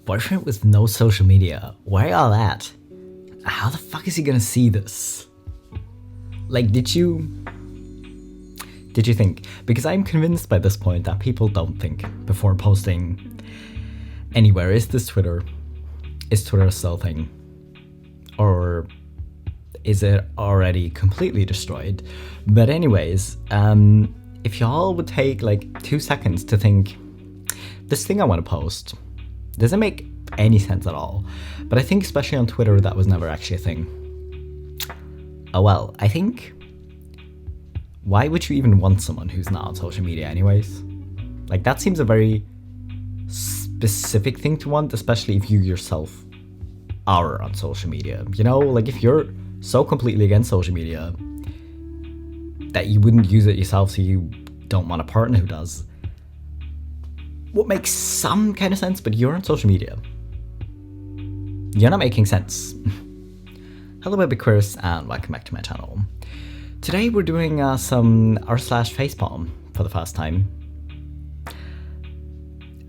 Boyfriend with no social media. Where y'all at? How the fuck is he gonna see this? Like, did you think? Because I'm convinced by this point that people don't think before posting anywhere. Is this Twitter? Is Twitter still a thing? Or is it already completely destroyed? But anyways, if y'all would take like 2 seconds to think, this thing I want to post doesn't make any sense at all. But I think especially on Twitter, that was never actually a thing. Oh well, I think, why would you even want someone who's not on social media anyways? Like, that seems a very specific thing to want, especially if you yourself are on social media. You know, like if you're so completely against social media that you wouldn't use it yourself, so you don't want a partner who does, what makes some kind of sense, but you're on social media. You're not making sense. Hello BabyQueers and welcome back to my channel. Today we're doing some r/facepalm for the first time.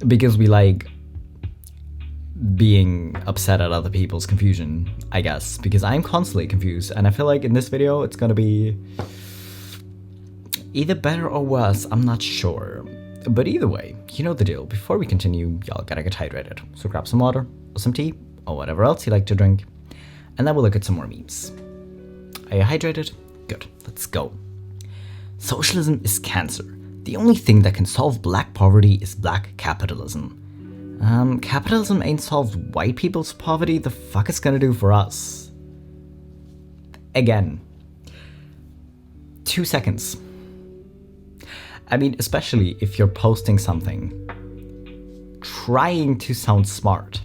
Because we like being upset at other people's confusion, I guess. Because I'm constantly confused, and I feel like in this video it's gonna be either better or worse, I'm not sure. But either way, you know the deal. Before we continue, y'all gotta get hydrated. So grab some water, or some tea, or whatever else you like to drink, and then we'll look at some more memes. Are you hydrated? Good, let's go. Socialism is cancer. The only thing that can solve black poverty is black capitalism. Capitalism ain't solved white people's poverty, the fuck it's gonna do for us? Again. 2 seconds. I mean, especially if you're posting something trying to sound smart.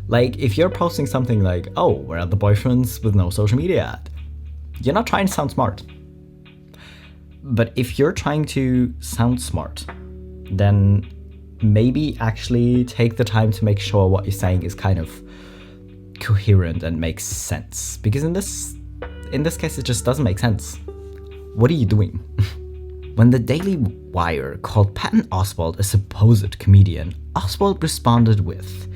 Like, if you're posting something like, oh, where are the boyfriends with no social media at? You're not trying to sound smart. But if you're trying to sound smart, then maybe actually take the time to make sure what you're saying is kind of coherent and makes sense. Because in this case, it just doesn't make sense. What are you doing? When the Daily Wire called Patton Oswalt a supposed comedian, Oswalt responded with,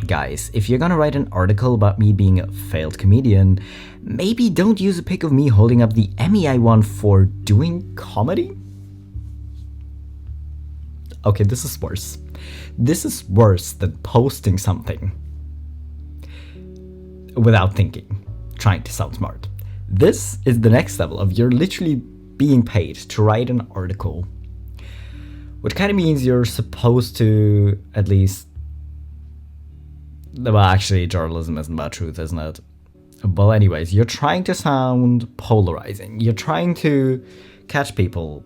guys, if you're gonna write an article about me being a failed comedian, maybe don't use a pic of me holding up the Emmy I won for doing comedy? Okay, this is worse. This is worse than posting something without thinking, trying to sound smart. This is the next level of you're literally being paid to write an article, which kind of means you're supposed to at least, well, actually journalism isn't about truth, isn't it? Well, anyways, you're trying to sound polarizing. You're trying to catch people,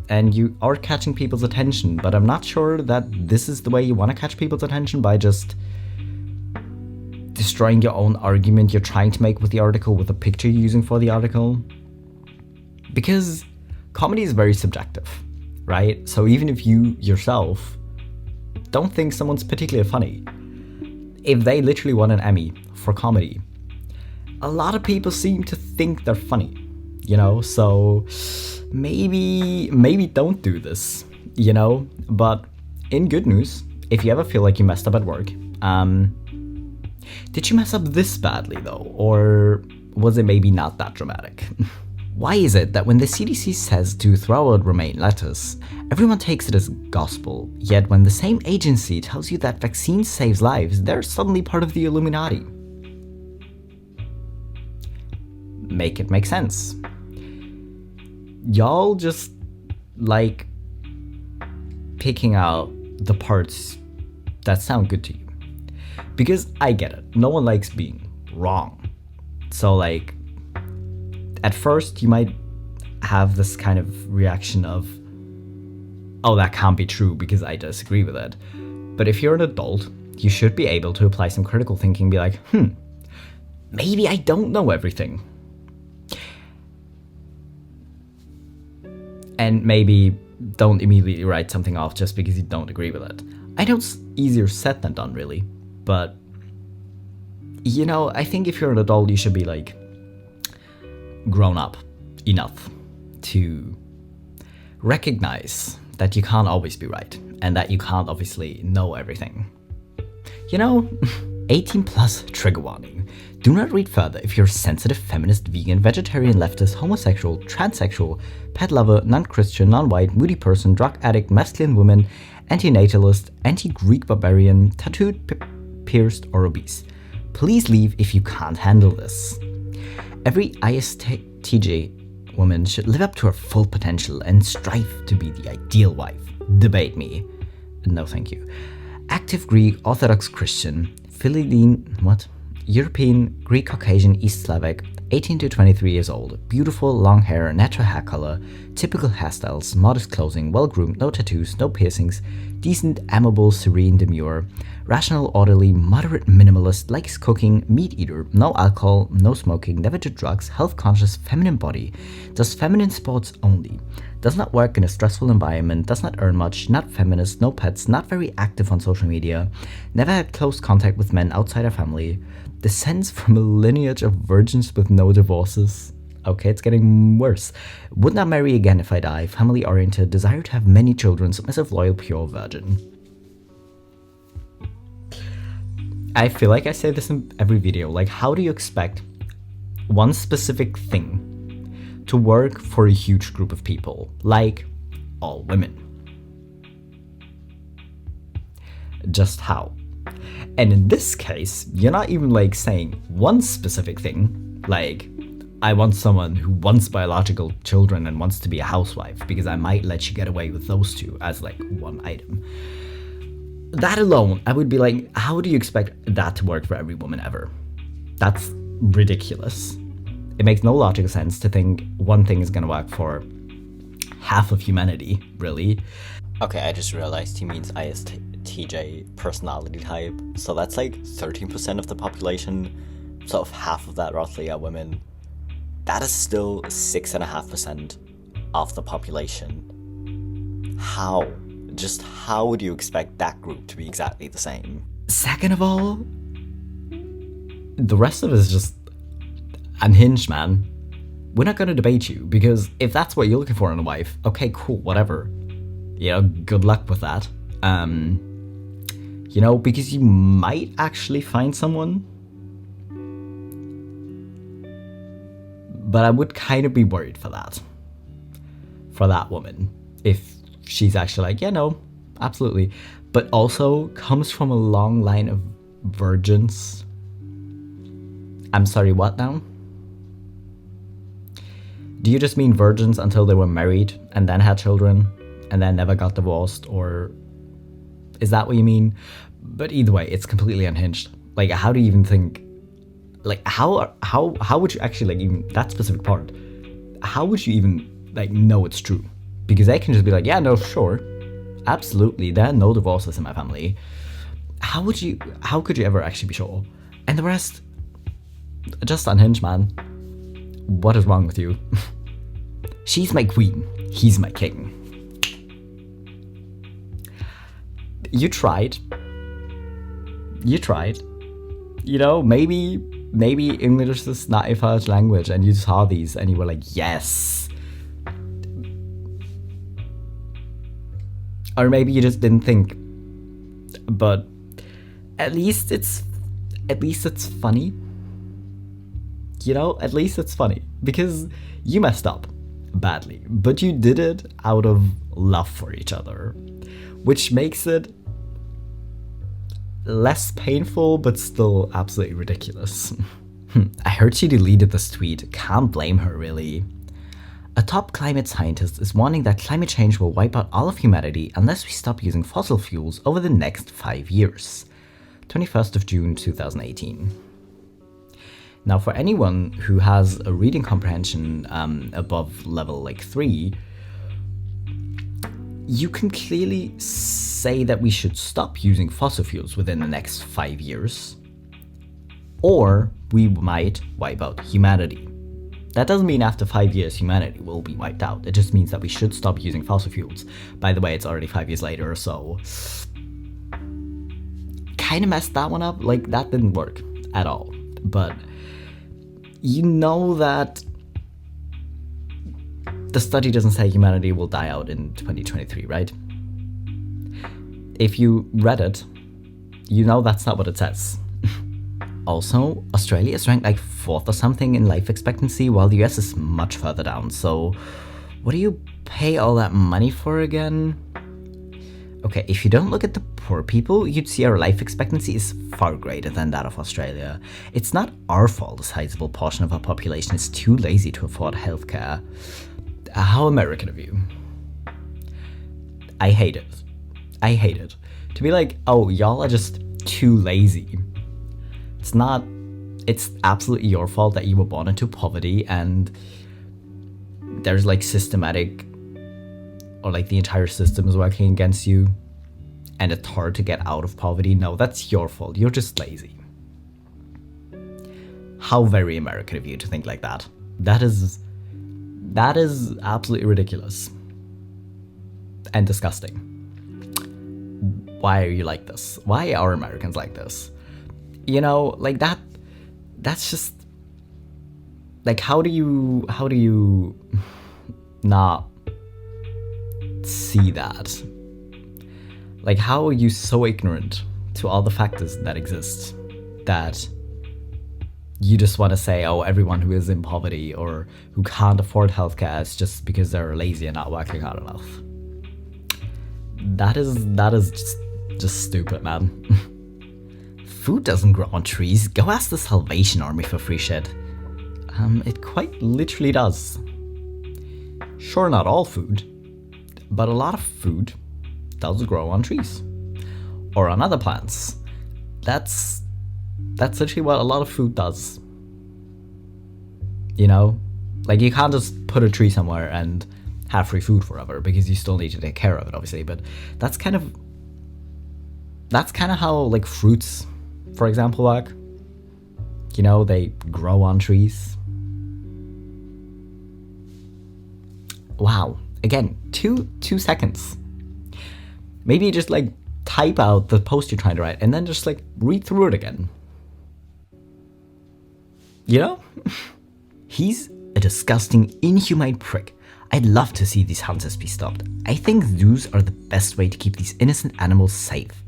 and you are catching people's attention, but I'm not sure that this is the way you want to catch people's attention, by just destroying your own argument you're trying to make with the article, with the picture you're using for the article. Because comedy is very subjective, right? So even if you yourself don't think someone's particularly funny, if they literally won an Emmy for comedy, a lot of people seem to think they're funny, you know? So maybe don't do this, you know? But in good news, if you ever feel like you messed up at work, did you mess up this badly though? Or was it maybe not that dramatic? Why is it that when the CDC says to throw out romaine lettuce, everyone takes it as gospel, yet when the same agency tells you that vaccines save lives, they're suddenly part of the Illuminati? Make it make sense. Y'all just like picking out the parts that sound good to you. Because I get it, no one likes being wrong. So like, at first, you might have this kind of reaction of, oh, that can't be true because I disagree with it. But if you're an adult, you should be able to apply some critical thinking, be like, maybe I don't know everything. And maybe don't immediately write something off just because you don't agree with it. I know it's easier said than done, really. But, you know, I think if you're an adult, you should be like, grown up enough to recognize that you can't always be right and that you can't obviously know everything. You know, 18 plus trigger warning. Do not read further if you're sensitive, feminist, vegan, vegetarian, leftist, homosexual, transsexual, pet lover, non-Christian, non-white, moody person, drug addict, masculine woman, anti-natalist, anti-Greek barbarian, tattooed, pierced, or obese. Please leave if you can't handle this. Every ISTJ woman should live up to her full potential and strive to be the ideal wife. Debate me. No thank you. Active Greek, Orthodox Christian, Philippine, European, Greek, Caucasian, East Slavic, 18 to 23 years old, beautiful, long hair, natural hair color, typical hairstyles, modest clothing, well-groomed, no tattoos, no piercings, decent, amiable, serene, demure, rational, orderly, moderate, minimalist, likes cooking, meat eater, no alcohol, no smoking, never did drugs, health-conscious, feminine body, does feminine sports only, does not work in a stressful environment, does not earn much, not feminist, no pets, not very active on social media, never had close contact with men outside her family, descends from a lineage of virgins with no divorces. Okay, it's getting worse. Would not marry again if I die, family-oriented, desire to have many children, submissive, loyal, pure virgin. I feel like I say this in every video, like how do you expect one specific thing to work for a huge group of people, like all women? Just how? And in this case, you're not even like saying one specific thing, like I want someone who wants biological children and wants to be a housewife because I might let you get away with those two as like one item. That alone, I would be like, how do you expect that to work for every woman ever? That's ridiculous. It makes no logical sense to think one thing is gonna work for half of humanity, really. Okay, I just realized he means ISTJ personality type. So that's like 13% of the population. Sort of half of that roughly are women. That is still 6.5% of the population. How? Just how would you expect that group to be exactly the same? Second of all, the rest of it is just unhinged, man. We're not gonna debate you, because if that's what you're looking for in a wife, okay, cool, whatever. You know, good luck with that. You know, because you might actually find someone. But I would kind of be worried for that. For that woman. If she's actually like, yeah, no, absolutely. But also comes from a long line of virgins. I'm sorry, what now? Do you just mean virgins until they were married and then had children and then never got divorced, or is that what you mean? But either way, it's completely unhinged. Like, how do you even think, like, how would you actually, like, even that specific part, how would you even, like, know it's true? Because they can just be like, yeah, no, sure, absolutely, there are no divorces in my family. How could you ever actually be sure? And the rest, just unhinged, man. What is wrong with you? She's my queen, he's my king. You tried. You know, maybe English is not a first language and you saw these and you were like, yes. Or maybe you just didn't think. But at least it's funny. You know, at least it's funny. Because you messed up badly. But you did it out of love for each other. Which makes it less painful, but still absolutely ridiculous. I heard she deleted this tweet. Can't blame her, really. A top climate scientist is warning that climate change will wipe out all of humanity unless we stop using fossil fuels over the next 5 years. 21st of June 2018. Now, for anyone who has a reading comprehension above level like 3, you can clearly say that we should stop using fossil fuels within the next 5 years, or we might wipe out humanity. That doesn't mean after 5 years humanity will be wiped out. It just means that we should stop using fossil fuels. By the way, it's already 5 years later, so kind of messed that one up. Like, that didn't work at all. But you know that the study doesn't say humanity will die out in 2023, right? If you read it, You know that's not what it says. Also, Australia is ranked like 4th or something in life expectancy, while the US is much further down. So, what do you pay all that money for again? Okay, if you don't look at the poor people, you'd see our life expectancy is far greater than that of Australia. It's not our fault a sizable portion of our population is too lazy to afford healthcare. How American of you. I hate it. I hate it. To be like, oh, y'all are just too lazy. It's absolutely your fault that you were born into poverty and there's like systematic, or like the entire system is working against you and it's hard to get out of poverty. No, that's your fault. You're just lazy. How very American of you to think like that. That is absolutely ridiculous and disgusting. Why are you like this? Why are Americans like this? You know, like that's just like, how do you not see that? Like, how are you so ignorant to all the factors that exist that you just want to say, oh, everyone who is in poverty or who can't afford healthcare is just because they're lazy and not working hard enough? That is just stupid, man. Food doesn't grow on trees. Go ask the Salvation Army for free shit. It quite literally does. Sure, not all food, but a lot of food does grow on trees or on other plants. That's literally what a lot of food does. You know, like, you can't just put a tree somewhere and have free food forever, because you still need to take care of it, obviously. But that's kind of how, like, fruits, for example, work. You know, they grow on trees. Wow. Again, two seconds. Maybe just, like, type out the post you're trying to write and then just, like, read through it again. You know? He's a disgusting, inhumane prick. I'd love to see these hunters be stopped. I think zoos are the best way to keep these innocent animals safe.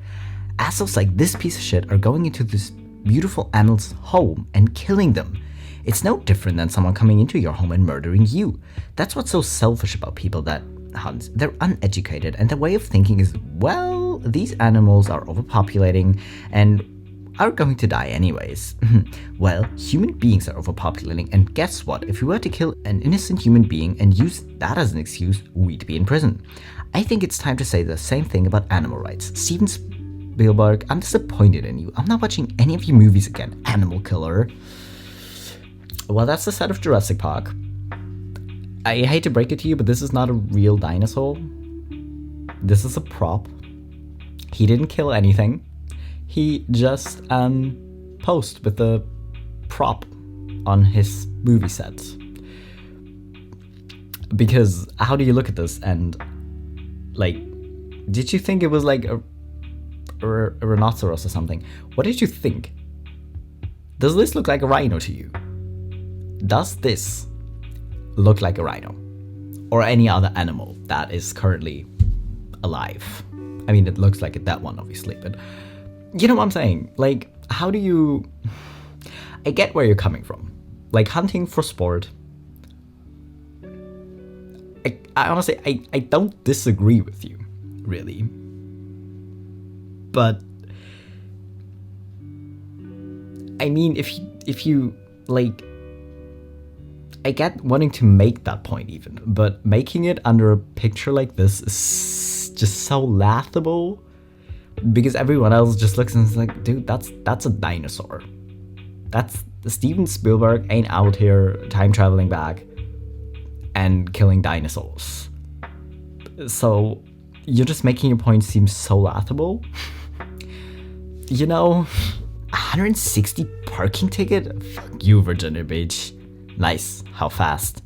Assholes like this piece of shit are going into this beautiful animal's home and killing them. It's no different than someone coming into your home and murdering you. That's what's so selfish about people that hunt. They're uneducated, and their way of thinking is, well, these animals are overpopulating and are going to die anyways. Well, human beings are overpopulating, and guess what? If we were to kill an innocent human being and use that as an excuse, we'd be in prison. I think it's time to say the same thing about animal rights. Steven Spielberg, I'm disappointed in you. I'm not watching any of your movies again, animal killer. Well, that's the set of Jurassic Park. I hate to break it to you, but this is not a real dinosaur. This is a prop. He didn't kill anything. He just posed with the prop on his movie set. Because how do you look at this and, like, did you think it was like a rhinoceros or something? What did you think? Does this look like a rhino to you? Does this look like a rhino? Or any other animal that is currently alive? I mean, it looks like that one, obviously, but you know what I'm saying? Like, how do you... I get where you're coming from. Like, hunting for sport. I honestly, I don't disagree with you, really. But I mean, if you like, I get wanting to make that point even, but making it under a picture like this is just so laughable, because everyone else just looks and is like, dude, that's a dinosaur. That's Steven Spielberg ain't out here time traveling back and killing dinosaurs. So you're just making your point seem so laughable. You know, 160 parking ticket? Fuck you, Virginia Beach. Nice. How fast?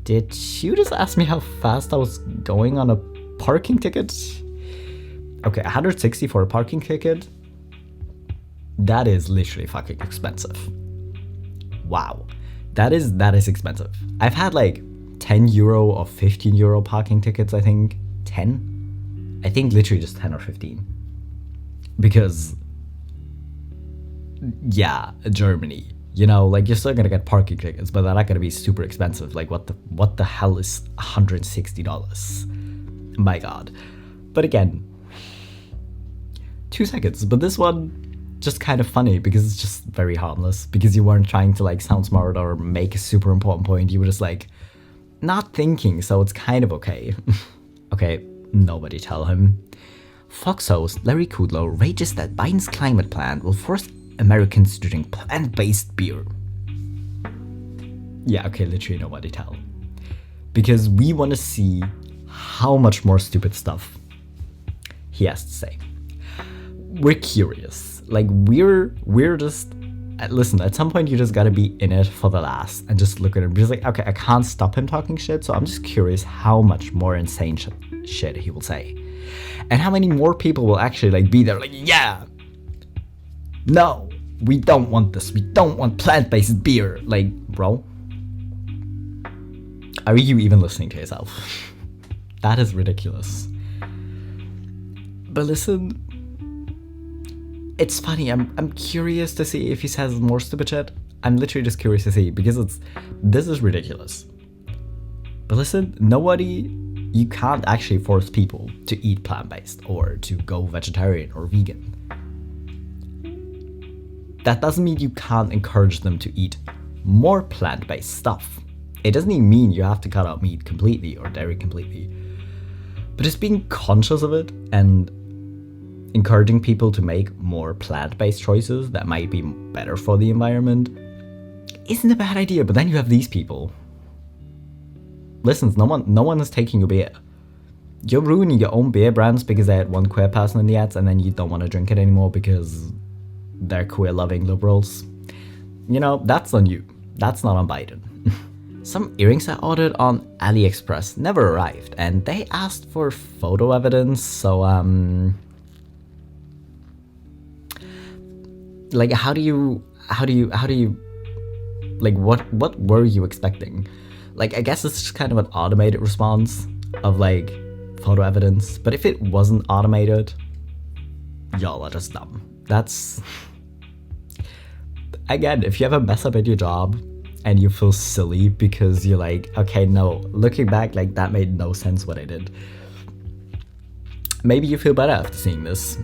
Did you just ask me how fast I was going on a parking ticket? Okay, 160 for a parking ticket? That is literally fucking expensive. Wow. That is expensive. I've had like 10 euro or 15 euro parking tickets, I think. 10? I think literally just 10 or 15. Because yeah, Germany. You know, like you're still gonna get parking tickets, but they're not gonna be super expensive. Like what the hell is $160? My God. But again, 2 seconds. But this one just kind of funny because it's just very harmless. Because you weren't trying to like sound smart or make a super important point. You were just like not thinking, so it's kind of okay. Okay, nobody tell him. Fox host Larry Kudlow rages that Biden's climate plan will force Americans to drink plant-based beer. Yeah, okay, literally nobody tell. Because we want to see how much more stupid stuff he has to say. We're curious. Like, we're just... Listen, at some point you just gotta be in it for the last and just look at him. Because like, okay, I can't stop him talking shit, so I'm just curious how much more insane shit he will say. And how many more people will actually like be there like, yeah, no, we don't want this. We don't want plant-based beer. Like, bro, are you even listening to yourself? That is ridiculous. But listen, it's funny. I'm curious to see if he says more stupid shit. I'm literally just curious to see because this is ridiculous. But listen, you can't actually force people to eat plant-based or to go vegetarian or vegan. That doesn't mean you can't encourage them to eat more plant-based stuff. It doesn't even mean you have to cut out meat completely or dairy completely. But just being conscious of it and encouraging people to make more plant-based choices that might be better for the environment isn't a bad idea. But then you have these people. Listen, no one is taking your beer. You're ruining your own beer brands because they had one queer person in the ads and then you don't want to drink it anymore because they're queer-loving liberals. You know, that's on you. That's not on Biden. Some earrings I ordered on AliExpress never arrived and they asked for photo evidence, so like how do you like what were you expecting? Like, I guess it's just kind of an automated response of like photo evidence, but if it wasn't automated, y'all are just dumb. That's, again, if you ever mess up at your job and you feel silly because you're like, okay, no, looking back, like that made no sense what I did. Maybe you feel better after seeing this.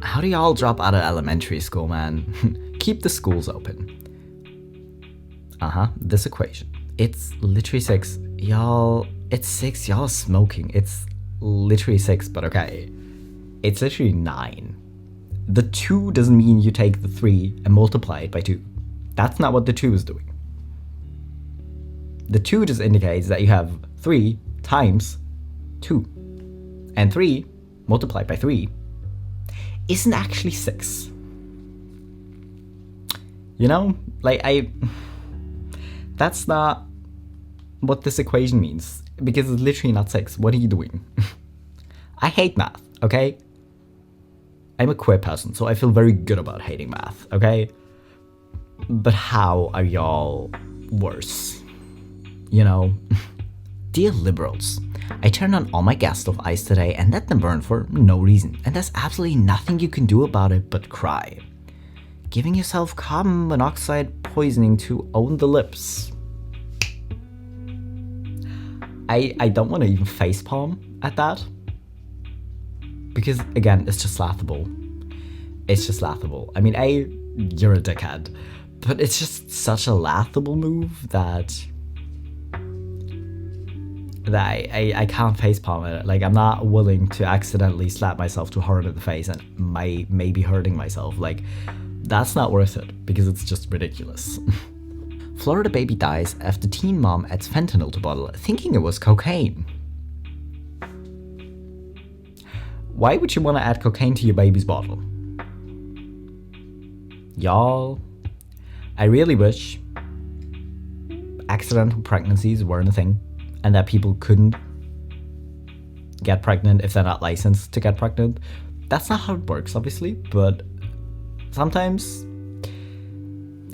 How do y'all drop out of elementary school, man? Keep the schools open. This equation. It's literally 6. Y'all, it's 6. Y'all are smoking. It's literally 6, but okay. It's literally 9. The 2 doesn't mean you take the 3 and multiply it by 2. That's not what the 2 is doing. The 2 just indicates that you have 3 times 2. And 3 multiplied by 3 isn't actually 6. You know? Like, that's not what this equation means. Because it's literally not 6. What are you doing? I hate math, okay? I'm a queer person, so I feel very good about hating math, okay? But how are y'all worse? You know? Dear liberals, I turned on all my gas stove ice today and let them burn for no reason, and there's absolutely nothing you can do about it but cry. Giving yourself carbon monoxide poisoning to own the lips. I don't want to even facepalm at that. Because, again, it's just laughable. It's just laughable. I mean, you're a dickhead. But it's just such a laughable move that I can't facepalm it. Like, I'm not willing to accidentally slap myself too hard in the face and maybe hurting myself. Like, that's not worth it because it's just ridiculous. Florida baby dies after teen mom adds fentanyl to bottle, thinking it was cocaine. Why would you want to add cocaine to your baby's bottle? Y'all, I really wish accidental pregnancies weren't a thing and that people couldn't get pregnant if they're not licensed to get pregnant. That's not how it works, obviously, but sometimes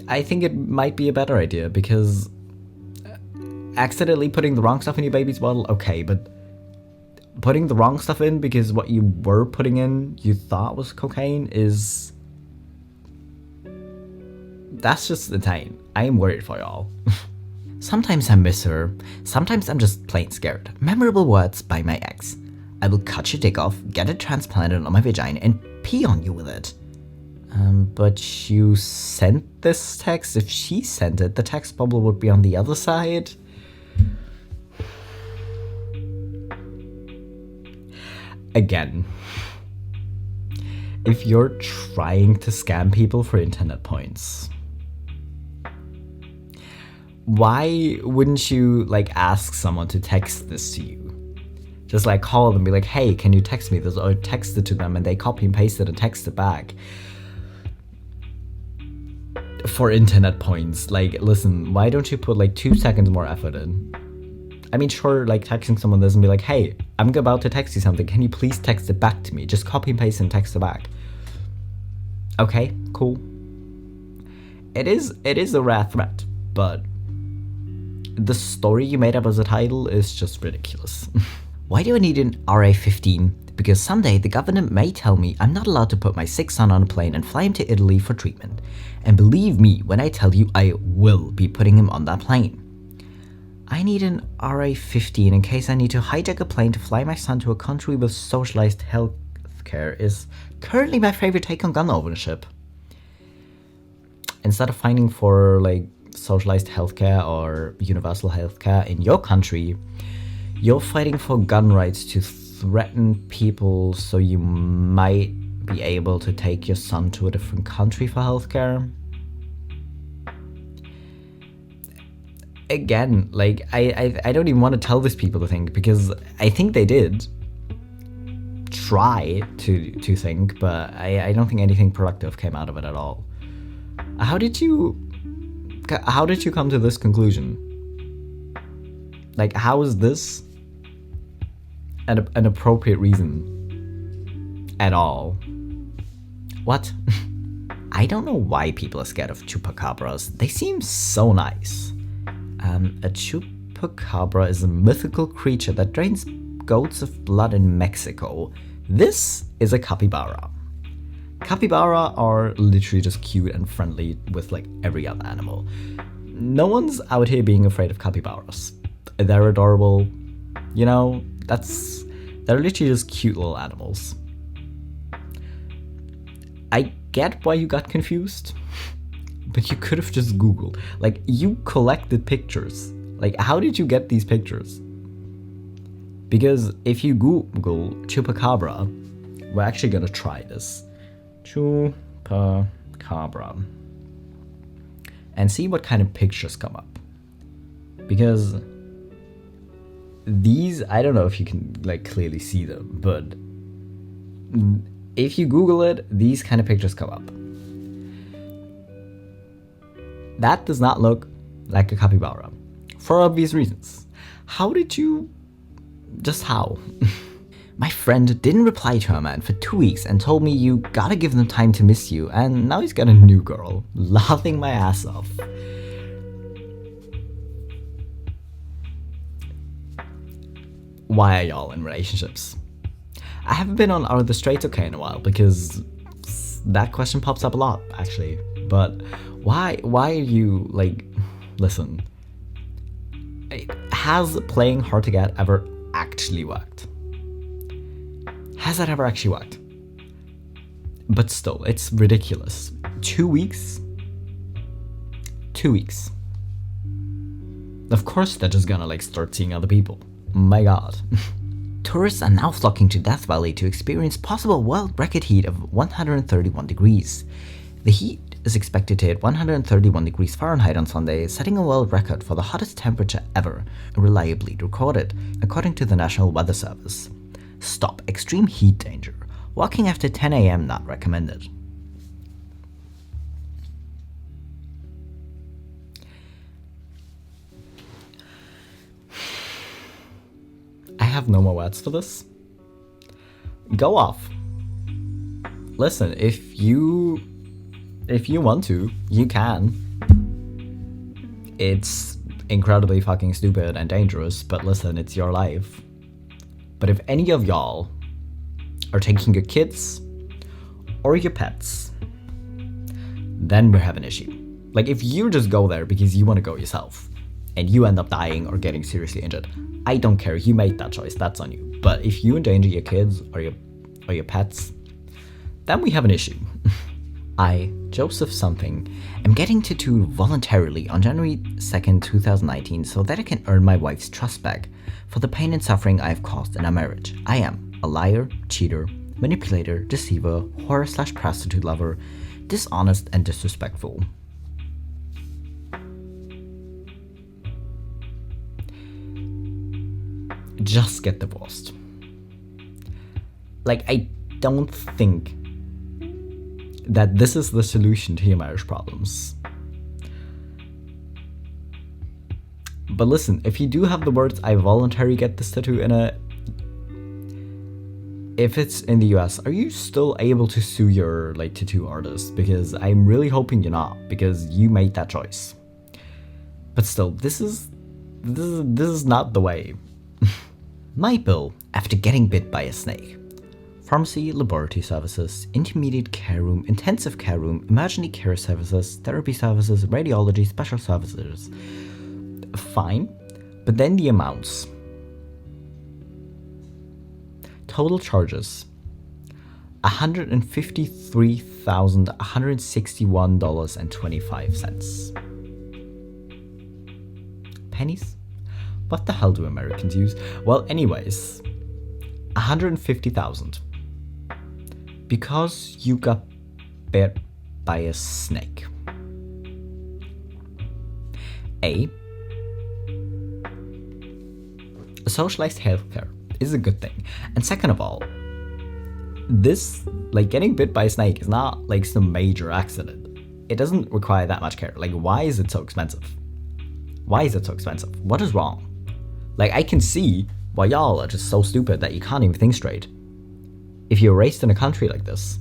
I think it might be a better idea because accidentally putting the wrong stuff in your baby's bottle, okay, but putting the wrong stuff in because what you were putting in you thought was cocaine is That's just insane. I am worried for y'all. Sometimes I miss her. Sometimes I'm just plain scared. Memorable words by my ex. I will cut your dick off, get it transplanted on my vagina, and pee on you with it. But you sent this text? If she sent it, the text bubble would be on the other side. Again, if you're trying to scam people for internet points, why wouldn't you like ask someone to text this to you? Just like call them and be like, hey, can you text me this? Or text it to them and they copy and paste it and text it back. For internet points, like, listen, why don't you put like 2 seconds more effort in? I mean, sure, like texting someone this and be like, hey, I'm about to text you something. Can you please text it back to me? Just copy and paste and text it back. Okay, cool. It is a rare threat, but the story you made up as a title is just ridiculous. Why do I need an RA-15? Because someday the government may tell me I'm not allowed to put my sick son on a plane and fly him to Italy for treatment. And believe me when I tell you I will be putting him on that plane. I need an RA-15 in case I need to hijack a plane to fly my son to a country with socialized healthcare is currently my favorite take on gun ownership. Instead of fighting for like socialized healthcare or universal healthcare in your country, you're fighting for gun rights to threaten people so you might be able to take your son to a different country for healthcare. Again, like, I don't even want to tell these people to think, because I think they did try to think, but I don't think anything productive came out of it at all. How did you come to this conclusion? Like, how is this an appropriate reason at all? What? I don't know why people are scared of chupacabras. They seem so nice. A chupacabra is a mythical creature that drains goats of blood in Mexico. This is a capybara. Capybara are literally just cute and friendly with like every other animal. No one's out here being afraid of capybaras. They're adorable. You know, they're literally just cute little animals. I get why you got confused. But you could have just Googled. Like, you collected pictures. Like, how did you get these pictures? Because if you Google chupacabra, we're actually gonna try this. Chupacabra. And see what kind of pictures come up. Because these, I don't know if you can like clearly see them, but if you Google it, these kind of pictures come up. That does not look like a capybara, for obvious reasons. How did you... just how? My friend didn't reply to her man for 2 weeks and told me you gotta give them time to miss you, and now he's got a new girl. Laughing my ass off. Why are y'all in relationships? I haven't been on Are the Straights Okay in a while, because that question pops up a lot, actually. But why are you, like, listen, has playing hard to get ever actually worked? Has that ever actually worked? But still, it's ridiculous. 2 weeks? 2 weeks. Of course they're just gonna, like, start seeing other people. My god. Tourists are now flocking to Death Valley to experience possible world record heat of 131 degrees. The heat is expected to hit 131 degrees Fahrenheit on Sunday, setting a world record for the hottest temperature ever reliably recorded, according to the National Weather Service. Stop extreme heat danger. Walking after 10 a.m. not recommended. I have no more words for this. Go off. Listen, if you want to, you can. It's incredibly fucking stupid and dangerous, but listen, it's your life. But if any of y'all are taking your kids or your pets, then we have an issue. Like, if you just go there because you want to go yourself and you end up dying or getting seriously injured, I don't care. You made that choice. That's on you. But if you endanger your kids or your pets, then we have an issue. I, Joseph something, am getting tattooed voluntarily on January 2nd, 2019 so that I can earn my wife's trust back for the pain and suffering I have caused in our marriage. I am a liar, cheater, manipulator, deceiver, whore/prostitute lover, dishonest and disrespectful. Just get divorced. Like, I don't think that this is the solution to your marriage problems. But listen, if you do have the words "I voluntarily get this tattoo" in it, if it's in the US, are you still able to sue your tattoo artist? Because I'm really hoping you're not, because you made that choice. But still, this is not the way. My bill after getting bit by a snake. Pharmacy, laboratory services, intermediate care room, intensive care room, emergency care services, therapy services, radiology, special services. Fine, but then the amounts. Total charges, $153,161.25. Pennies? What the hell do Americans use? Well, anyways, $150,000. Because you got bit by a snake. Socialized healthcare is a good thing. And second of all, this, getting bit by a snake is not some major accident. It doesn't require that much care. Why is it so expensive? Why is it so expensive? What is wrong? I can see why y'all are just so stupid that you can't even think straight. If you're raised in a country like this,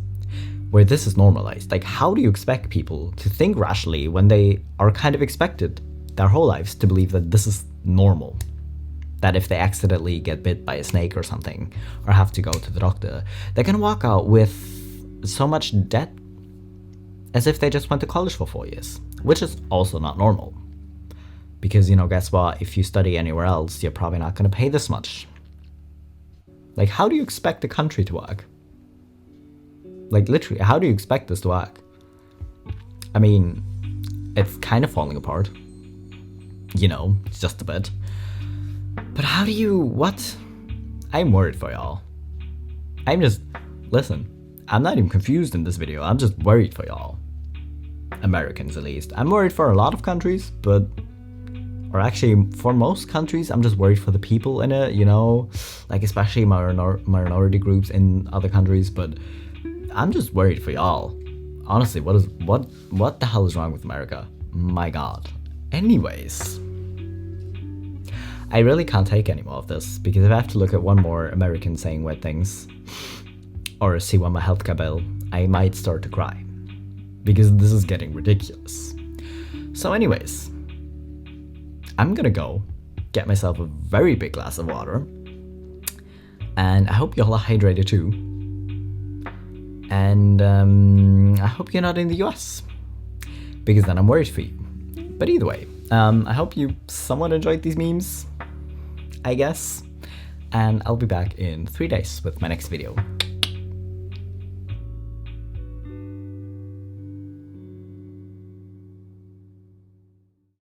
where this is normalized, how do you expect people to think rationally when they are kind of expected their whole lives to believe that this is normal? That if they accidentally get bit by a snake or something, or have to go to the doctor, they can walk out with so much debt as if they just went to college for 4 years, which is also not normal. Because, guess what? If you study anywhere else, you're probably not going to pay this much. How do you expect a country to work? Literally, how do you expect this to work? I mean, it's kind of falling apart. Just a bit. But how do you, what? I'm worried for y'all. Listen, I'm not even confused in this video. I'm just worried for y'all. Americans, at least. I'm worried for a lot of countries, or actually for most countries, I'm just worried for the people in it, especially minority groups in other countries, but I'm just worried for y'all. Honestly, what the hell is wrong with America? My God. Anyways, I really can't take any more of this, because if I have to look at one more American saying weird things, or see one more healthcare bill, I might start to cry, because this is getting ridiculous. So anyways, I'm gonna go get myself a very big glass of water, and I hope y'all are hydrated too, and I hope you're not in the US, because then I'm worried for you. But either way, I hope you somewhat enjoyed these memes, I guess, and I'll be back in 3 days with my next video.